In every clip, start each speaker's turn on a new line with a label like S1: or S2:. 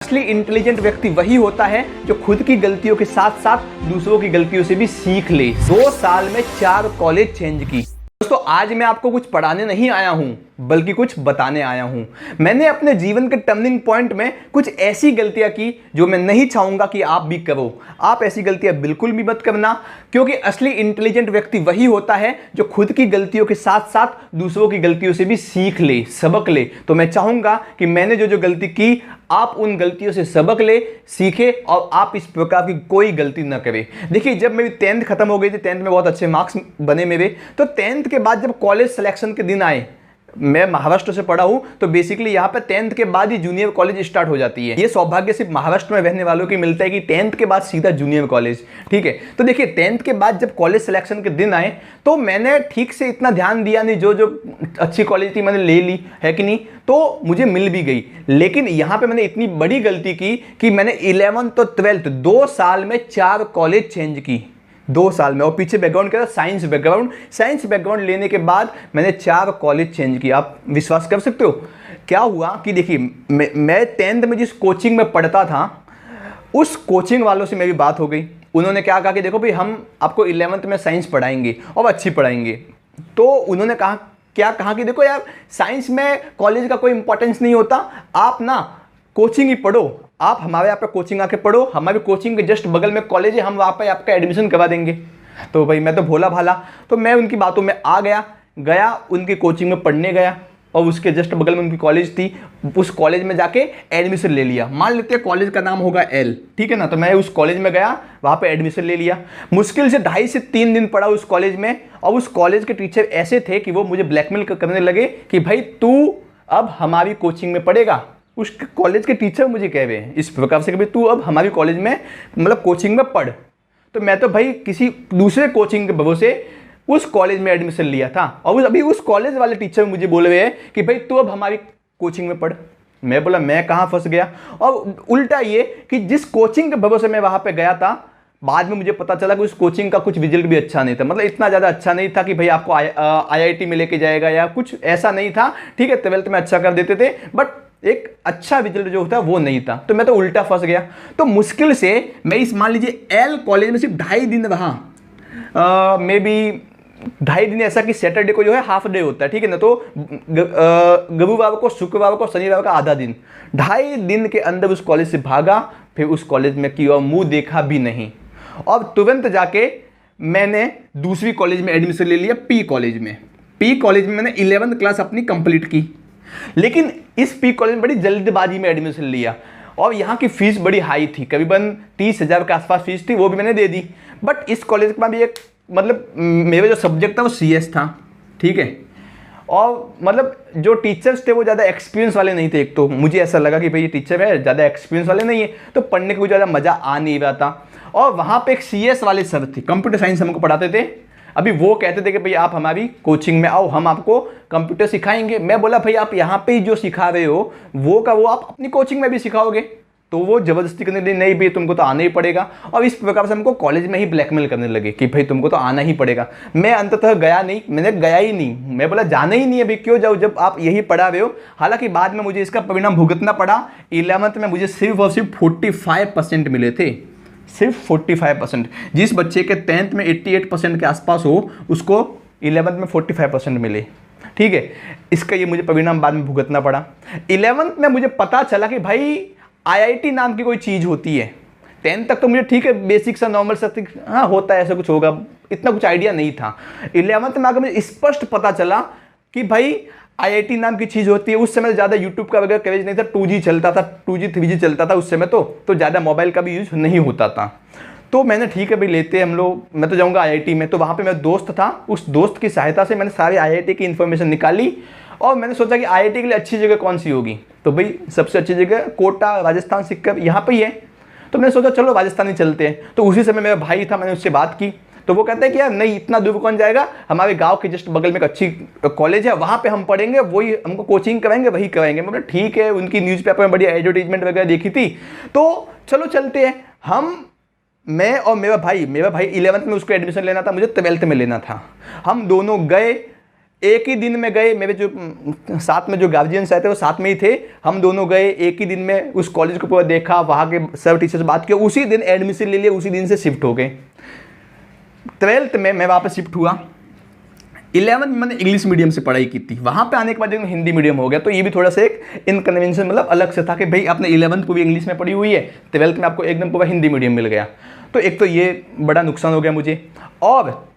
S1: असली इंटेलिजेंट व्यक्ति वही होता है जो खुद की गलतियों के साथ साथ दूसरों की गलतियों से भी सीख ले। 2 साल में 4 कॉलेज चेंज की। दोस्तों आज मैं आपको कुछ पढ़ाने नहीं आया हूं बल्कि कुछ बताने आया हूं। मैंने अपने जीवन के टर्निंग पॉइंट में कुछ ऐसी गलतियां की जो मैं नहीं चाहूंगा कि आप भी करो। आप ऐसी गलतियां बिल्कुल भी मत करना, क्योंकि असली इंटेलिजेंट व्यक्ति वही होता है जो खुद की गलतियों के साथ साथ दूसरों की गलतियों से भी सीख ले, सबक ले। तो मैं चाहूंगा कि मैंने जो जो गलती की आप उन गलतियों से सबक ले, सीखे और आप इस प्रकार की कोई गलती ना करें। देखिए जब मेरी 10th खत्म हो गई थी, 10th में बहुत अच्छे मार्क्स बने मेरे, तो 10th के बाद जब कॉलेज सिलेक्शन के दिन आए, मैं महाराष्ट्र से पढ़ा हूं तो बेसिकली यहां पे 10th के बाद ही जूनियर कॉलेज स्टार्ट हो जाती है। ये सौभाग्य सिर्फ महाराष्ट्र में रहने वालों की मिलता है कि 10th के बाद सीधा जूनियर कॉलेज। ठीक है, तो देखिए 10th के बाद जब कॉलेज सिलेक्शन के दिन आए तो मैंने ठीक से इतना ध्यान दिया नहीं, जो जो अच्छी कॉलेज थी मैंने ले ली है कि नहीं, तो मुझे मिल भी गई। लेकिन यहां पे मैंने इतनी बड़ी गलती की कि मैंने 11th तो 12th 2 साल में 4 कॉलेज चेंज की। 2 साल में। और पीछे बैकग्राउंड क्या था? Science background. साइंस बैकग्राउंड लेने के बाद मैंने 4 कॉलेज चेंज किया। आप विश्वास कर सकते हो क्या हुआ कि देखिए मैं 10th में जिस कोचिंग में पढ़ता था उस कोचिंग वालों से मेरी बात हो गई। उन्होंने क्या कहा कि देखो भाई हम आपको 11th में साइंस पढ़ाएंगे और अच्छी पढ़ाएंगे। तो उन्होंने कहा क्या कहा कि देखो यार साइंस में कॉलेज का कोई इंपॉर्टेंस नहीं होता, आप ना कोचिंग ही पढ़ो, आप हमारे यहाँ पे कोचिंग आके पढ़ो, हमारी कोचिंग के जस्ट बगल में कॉलेज है, हम वहाँ पे आपका एडमिशन करवा देंगे। तो भाई मैं तो भोला भाला, तो मैं उनकी बातों में आ गया उनकी कोचिंग में पढ़ने गया और उसके जस्ट बगल में उनकी कॉलेज थी। उस कॉलेज में जाके एडमिशन ले लिया। मान लेते हैं कॉलेज का नाम होगा एल, ठीक है ना। तो मैं उस कॉलेज में गया, वहाँ पे एडमिशन ले लिया। मुश्किल से 2.5 से 3 दिन पढ़ा उस कॉलेज में। और उस कॉलेज के टीचर ऐसे थे कि वो मुझे ब्लैकमेल करने लगे कि भाई तू अब हमारी कोचिंग में पढ़ेगा। उस कॉलेज के टीचर मुझे कह रहे हैं इस प्रकार से कि भाई तू अब हमारी कॉलेज में मतलब कोचिंग में पढ़। तो मैं तो भाई किसी दूसरे कोचिंग के भरोसे उस कॉलेज में एडमिशन लिया था और अभी उस कॉलेज वाले टीचर मुझे बोल रहे हैं कि भाई तू अब हमारी कोचिंग में पढ़। मैं बोला मैं कहाँ फंस गया। और उल्टा ये कि जिस कोचिंग के भरोसे मैं वहाँ पे गया था, बाद में मुझे पता चला कि उस कोचिंग का कुछ रिजल्ट भी अच्छा नहीं था। मतलब इतना ज़्यादा अच्छा नहीं था कि भाई आपको IIT में लेके जाएगा या कुछ ऐसा नहीं था। ठीक है, 12th में अच्छा कर देते थे बट एक अच्छा रिजल्ट जो होता है वो नहीं था। तो मैं तो उल्टा फंस गया। तो मुश्किल से मैं इस मान लीजिए एल कॉलेज में सिर्फ 2.5 दिन रहा, मे बी 2.5 दिन, ऐसा कि सैटरडे को जो है हाफ डे होता है, ठीक है ना। तो रविवार को, शुक्रवार को, शनिवार का आधा दिन, 2.5 दिन के अंदर उस कॉलेज से भागा। फिर उस कॉलेज में की और मुंह देखा भी नहीं। और तुरंत जाके मैंने दूसरी कॉलेज में एडमिशन ले लिया, पी कॉलेज में। पी कॉलेज में मैंने 11th क्लास अपनी कंप्लीट की। लेकिन इस पी कॉलेज में बड़ी जल्दबाजी में एडमिशन लिया और यहाँ की फीस बड़ी हाई थी, करीबन 30,000 के आसपास फीस थी, वो भी मैंने दे दी। बट इस कॉलेज में भी एक मतलब मेरा जो सब्जेक्ट था वो CS था, ठीक है। और मतलब जो टीचर्स थे वो ज़्यादा एक्सपीरियंस वाले नहीं थे। एक तो मुझे ऐसा लगा कि भाई ये टीचर है ज़्यादा एक्सपीरियंस वाले नहीं है, तो पढ़ने को ज़्यादा मज़ा आ नहीं रहा था। और वहाँ पे एक CS वाले सर थे, कंप्यूटर साइंस हमको पढ़ाते थे। अभी वो कहते थे कि भाई आप हमारी कोचिंग में आओ, हम आपको कंप्यूटर सिखाएंगे। मैं बोला भाई आप यहाँ पे ही जो सिखा रहे हो वो का वो आप अपनी कोचिंग में भी सिखाओगे। तो वो जबरदस्ती करने लगे, नहीं भाई तुमको तो आना ही पड़ेगा। और इस प्रकार से हमको कॉलेज में ही ब्लैकमेल करने लगे कि भाई तुमको तो आना ही पड़ेगा। मैं अंततः गया नहीं, मैंने गया ही नहीं। मैं बोला जाना ही नहीं है भाई, क्यों जाओ जब आप यही पढ़ा रहे हो। हालांकि बाद में मुझे इसका परिणाम भुगतना पड़ा। 11th में मुझे सिर्फ और सिर्फ 45% मिले थे, सिर्फ 45%। जिस बच्चे के 10th में 88% के आसपास हो उसको 11th में 45% मिले, ठीक है। इसका ये मुझे परिणाम बाद में भुगतना पड़ा। 11th में मुझे पता चला कि भाई IIT नाम की कोई चीज़ होती है। 10th तक तो मुझे ठीक है बेसिक सा नॉर्मल सा हाँ होता है, ऐसा कुछ होगा, इतना कुछ आइडिया नहीं था। 11th में आकर मुझे स्पष्ट पता चला कि भाई IIT नाम की चीज़ होती है। उस समय ज़्यादा यूट्यूब का वगैरह क्रेज नहीं था, 2G चलता था, 2G 3G चलता था उस समय, तो ज़्यादा मोबाइल का भी यूज नहीं होता था। तो मैंने ठीक है भाई लेते हम लोग, मैं तो जाऊँगा IIT में। तो वहाँ पे मेरा दोस्त था, उस दोस्त की सहायता से मैंने सारी IIT की इन्फॉर्मेशन निकाली और मैंने सोचा कि IIT के लिए अच्छी जगह कौन सी होगी। तो भाई सबसे अच्छी जगह कोटा, राजस्थान, सिक्किम यहाँ पर ही है। तो मैंने सोचा चलो राजस्थान ही चलते हैं। तो उसी समय मेरा भाई था, मैंने उससे बात की। तो वो कहता है कि यार नहीं इतना दूर कौन जाएगा, हमारे गांव के जस्ट बगल में एक अच्छी कॉलेज है, वहाँ पे हम पढ़ेंगे, वही हमको कोचिंग कराएंगे, वही कराएंगे। मतलब ठीक है, उनकी न्यूज़पेपर में बड़ी एडवर्टीजमेंट वगैरह देखी थी, तो चलो चलते हैं। मैं और मेरा भाई 11th में उसको एडमिशन लेना था, मुझे 12th में लेना था। हम दोनों गए एक ही दिन में गए, मेरे जो साथ में जो गार्जियंस आए थे वो साथ में ही थे, हम दोनों गए एक ही दिन में, उस कॉलेज को पूरा देखा, वहाँ के सर टीचर से बात की, उसी दिन एडमिशन ले लिया, उसी दिन से शिफ्ट हो गए। 12th में मैं वहाँ पर शिफ्ट हुआ। 11th में मैंने इंग्लिश मीडियम से पढ़ाई की थी, वहाँ पे आने के बाद हिंदी मीडियम हो गया, तो ये भी थोड़ा सा एक इनकन्वीनियंस मतलब अलग से था कि भाई आपने 11th पूरी इंग्लिश में पढ़ी हुई है, 12th में आपको एकदम पूरा हिंदी मीडियम मिल गया, तो एक तो ये बड़ा नुकसान हो गया मुझे। और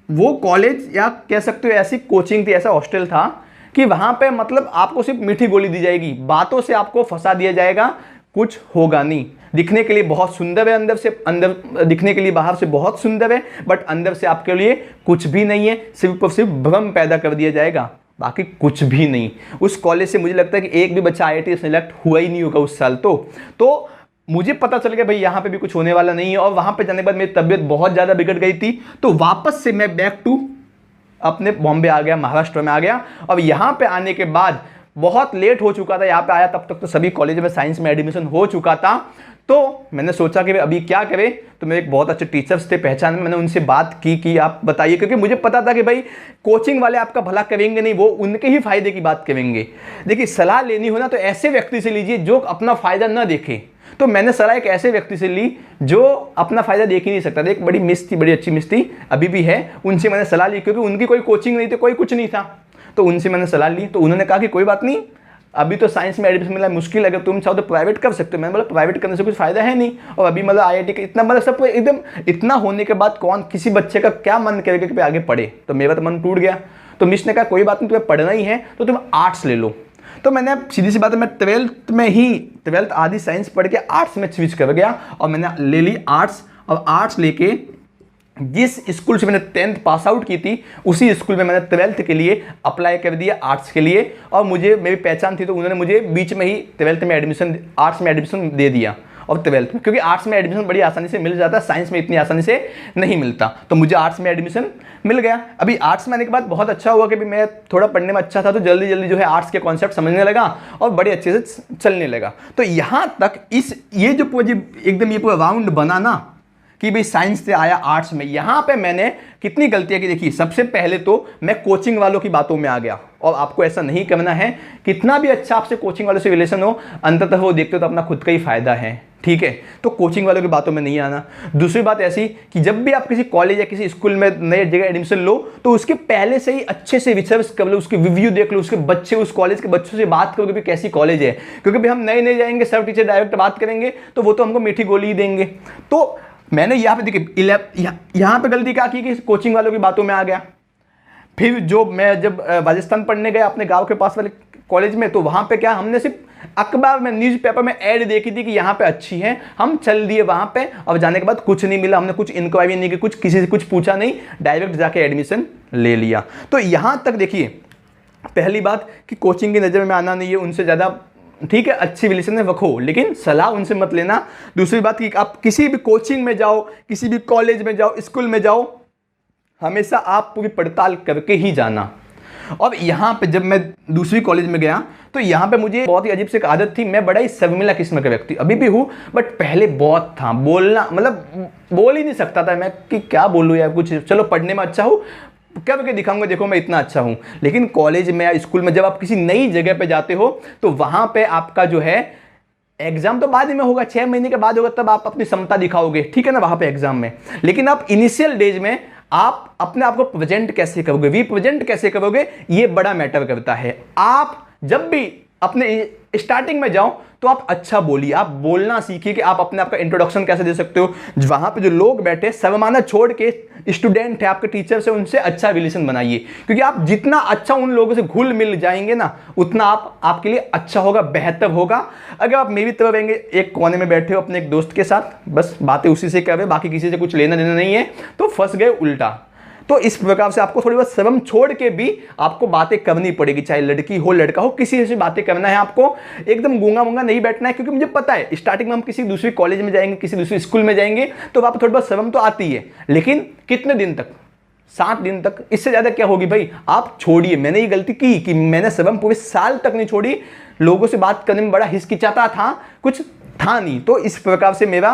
S1: वो कॉलेज या कह सकते हो ऐसी कोचिंग थी, ऐसा हॉस्टल था कि वहाँ पे मतलब आपको सिर्फ मीठी गोली दी जाएगी, बातों से आपको फंसा दिया जाएगा, कुछ होगा नहीं। दिखने के लिए बहुत सुंदर है, अंदर दिखने के लिए बाहर से बहुत सुंदर है, बट अंदर से आपके लिए कुछ भी नहीं है, सिर्फ और सिर्फ भ्रम पैदा कर दिया जाएगा, बाकी कुछ भी नहीं। उस कॉलेज से मुझे लगता है कि एक भी बच्चा IIT सेलेक्ट हुआ ही नहीं होगा उस साल। तो मुझे पता चल गया भाई यहाँ पे भी कुछ होने वाला नहीं है, और वहाँ पे जाने के बाद मेरी तबीयत बहुत ज़्यादा बिगड़ गई थी, तो वापस से मैं बैक टू अपने बॉम्बे आ गया, महाराष्ट्र में आ गया। और यहाँ पे आने के बाद बहुत लेट हो चुका था, यहाँ पे आया तब तक तो सभी कॉलेज में साइंस में एडमिशन हो चुका था। तो मैंने सोचा कि अभी क्या करें, तो मेरे एक बहुत अच्छे टीचर्स थे पहचान में, मैंने उनसे बात की कि आप बताइए, क्योंकि मुझे पता था कि भाई कोचिंग वाले आपका भला करेंगे नहीं, वो उनके ही फायदे की बात करेंगे। देखिए सलाह लेनी हो ना तो ऐसे व्यक्ति से लीजिए जो अपना फायदा ना देखे। तो मैंने सलाह एक ऐसे व्यक्ति से ली जो अपना फायदा देख ही नहीं सकता था। एक बड़ी मिस थी, बड़ी अच्छी मिस थी, अभी भी है, उनसे मैंने सलाह ली, क्योंकि उनकी कोई कोचिंग नहीं थी, कोई कुछ नहीं था, तो उनसे मैंने सलाह ली। तो उन्होंने कहा कि कोई बात नहीं, अभी तो साइंस में एडमिशन मिला मुश्किल, अगर तुम चाहो तो प्राइवेट कर सकते हो। मैंने बोला प्राइवेट करने से कुछ फायदा है नहीं, और अभी मतलब IIT का इतना मतलब सब एकदम इतना होने के बाद कौन किसी बच्चे का क्या मन करेगा कि आगे पढ़े, तो मेरा तो मन टूट गया। तो मिस ने कहा कोई बात नहीं, तुम्हें पढ़ना ही है तो तुम आर्ट्स ले लो। तो मैंने सीधी सी बात है, मैं 12th आधी साइंस पढ़ के आर्ट्स में स्विच कर गया, और मैंने ले ली आर्ट्स। और आर्ट्स लेके जिस स्कूल से मैंने 10th पास आउट की थी उसी स्कूल में मैंने 12th के लिए अप्लाई कर दिया आर्ट्स के लिए। और मुझे मेरी पहचान थी तो उन्होंने मुझे बीच में ही 12th में एडमिशन, आर्ट्स में एडमिशन दे दिया। और 12th में, क्योंकि आर्ट्स में एडमिशन बड़ी आसानी से मिल जाता है, साइंस में इतनी आसानी से नहीं मिलता, तो मुझे आर्ट्स में एडमिशन मिल गया। अभी आर्ट्स में आने के बाद बहुत अच्छा हुआ कि मैं थोड़ा पढ़ने में अच्छा था, तो जल्दी जल्दी जो है आर्ट्स के कॉन्सेप्ट समझने लगा और बड़े अच्छे से चलने लगा। तो यहाँ तक ये जो एकदम ये पूरा राउंड बना ना कि भाई साइंस से आया आर्ट्स में, यहाँ पे मैंने कितनी गलतियाँ की। देखिए सबसे पहले तो मैं कोचिंग वालों की बातों में आ गया, और आपको ऐसा नहीं करना है। कितना भी अच्छा आपसे कोचिंग वालों से रिलेशन हो, अंततः वो देखते हो तो अपना खुद का ही फायदा है, ठीक है। तो कोचिंग वालों की बातों में नहीं आना। दूसरी बात ऐसी कि जब भी आप किसी कॉलेज या किसी स्कूल में नए जगह एडमिशन लो तो उसके पहले से ही अच्छे से रिसर्च कर लो, उसके रिव्यू देख लो, उसके बच्चे, उस कॉलेज के बच्चों से बात करो कि भाई कैसी कॉलेज है। क्योंकि भाई हम नए नए जाएंगे, सर टीचर डायरेक्ट बात करेंगे तो वो तो हमको मीठी गोली ही देंगे। तो मैंने यहाँ पे देखिए यहाँ पे गलती क्या की कि कोचिंग वालों की बातों में आ गया। फिर जो मैं जब राजस्थान पढ़ने गया अपने गांव के पास वाले कॉलेज में, तो वहाँ पे क्या हमने सिर्फ अखबार में, न्यूज़पेपर में ऐड देखी थी कि यहाँ पे अच्छी है, हम चल दिए वहाँ पे। और जाने के बाद कुछ नहीं मिला, हमने कुछ इंक्वायरी नहीं की, कुछ किसी से कुछ पूछा नहीं, डायरेक्ट जाके एडमिशन ले लिया। तो यहाँ तक देखिए पहली बात कि कोचिंग की नज़र में आना नहीं है, उनसे ज़्यादा ठीक है अच्छी रिलेशन में रखो, लेकिन सलाह उनसे मत लेना। दूसरी बात कि आप किसी भी कोचिंग में जाओ, किसी भी कॉलेज में जाओ, स्कूल में जाओ, हमेशा आप पूरी पड़ताल करके ही जाना। और यहाँ पे जब मैं दूसरी कॉलेज में गया तो यहाँ पे मुझे बहुत ही अजीब सी एक आदत थी। मैं बड़ा ही शर्मिला किस्म का व्यक्ति अभी भी हूँ, बट पहले बहुत था। बोलना मतलब बोल ही नहीं सकता था मैं कि क्या बोलूँ यार, कुछ चलो पढ़ने में अच्छा हूँ, करके दिखाऊंगा देखो मैं इतना अच्छा हूं। लेकिन कॉलेज में या स्कूल में जब आप किसी नई जगह पे जाते हो तो वहां पे आपका जो है एग्जाम तो बाद में होगा, 6 महीने के बाद होगा, तब आप अपनी क्षमता दिखाओगे, ठीक है ना, वहां पे एग्जाम में। लेकिन आप इनिशियल डेज में आप अपने आप को प्रेजेंट कैसे करोगे, रिप्रेजेंट कैसे करोगे, ये बड़ा मैटर करता है। आप जब भी अपने स्टार्टिंग में जाओ तो आप अच्छा बोलिए, आप बोलना सीखिए कि आप अपने आप का इंट्रोडक्शन कैसे दे सकते हो। वहां पे जो लोग बैठे शर्माना छोड़ के, स्टूडेंट है आपके टीचर से, उनसे अच्छा रिलेशन बनाइए, क्योंकि आप जितना अच्छा उन लोगों से घुल मिल जाएंगे ना उतना आपके लिए अच्छा होगा, बेहतर होगा। अगर आप मेरी तरह रहेंगे, एक कोने में बैठे हो अपने एक दोस्त के साथ, बस बातें उसी से कर रहे, बाकी किसी से कुछ लेना देना नहीं है, तो फंस गए उल्टा। तो इस प्रकार से आपको थोड़ी बहुत शर्म छोड़ के भी आपको बातें करनी पड़ेगी, चाहे लड़की हो लड़का हो, किसी से बातें करना है आपको, एकदम गूंगा मूंगा नहीं बैठना है। क्योंकि मुझे पता है स्टार्टिंग में हम किसी दूसरी कॉलेज में जाएंगे, किसी दूसरी स्कूल में जाएंगे तो वहां पर थोड़ी बहुत शर्म तो आती है, लेकिन कितने दिन तक, 7 दिन तक, इससे ज्यादा क्या होगी भाई, आप छोड़िए। मैंने ये गलती की कि मैंने शर्म पूरे साल तक नहीं छोड़ी, लोगों से बात करने में बड़ा हिचकिचाता था, कुछ था नहीं। तो इस प्रकार से मेरा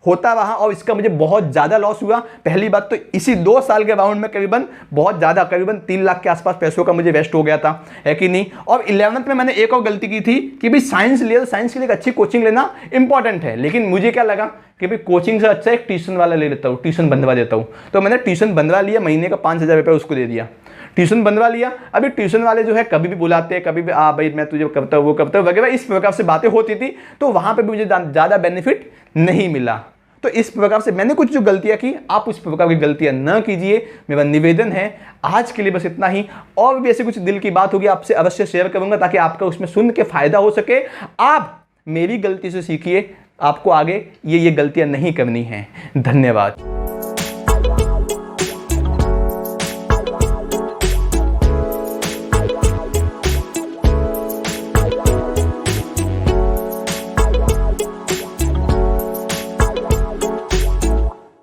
S1: होता रहा और इसका मुझे बहुत ज़्यादा लॉस हुआ। पहली बात तो इसी 2 साल के राउंड में करीबन बहुत ज़्यादा, करीबन 3 लाख के आसपास पैसों का मुझे वेस्ट हो गया था, है कि नहीं। और 11th में मैंने एक और गलती की थी कि भाई साइंस लिया तो साइंस के लिए एक अच्छी कोचिंग लेना इंपॉर्टेंट है, लेकिन मुझे क्या लगा कि भाई कोचिंग से अच्छा एक ट्यूशन वाला ले लेता हूँ, ट्यूशन बनवा देता हूँ। तो मैंने ट्यूशन बनवा लिया, महीने का 5,000 रुपये उसको दे दिया, ट्यूशन बनवा लिया। अभी ट्यूशन वाले जो है कभी भी बुलाते हैं, कभी भी भाई मैं तुझे करता हूँ वो करता हूँ वगैरह, इस प्रकार से बातें होती थी। तो वहाँ पे भी मुझे ज़्यादा बेनिफिट नहीं मिला। तो इस प्रकार से मैंने कुछ जो गलतियां की, आप उस प्रकार की गलतियां न कीजिए, मेरा निवेदन है। आज के लिए बस इतना ही। और भी ऐसे कुछ दिल की बात होगी आपसे अवश्य शेयर करूंगा, ताकि आपका उसमें सुन के फायदा हो सके। आप मेरी गलती से सीखिए, आपको आगे ये गलतियां नहीं करनी है। धन्यवाद।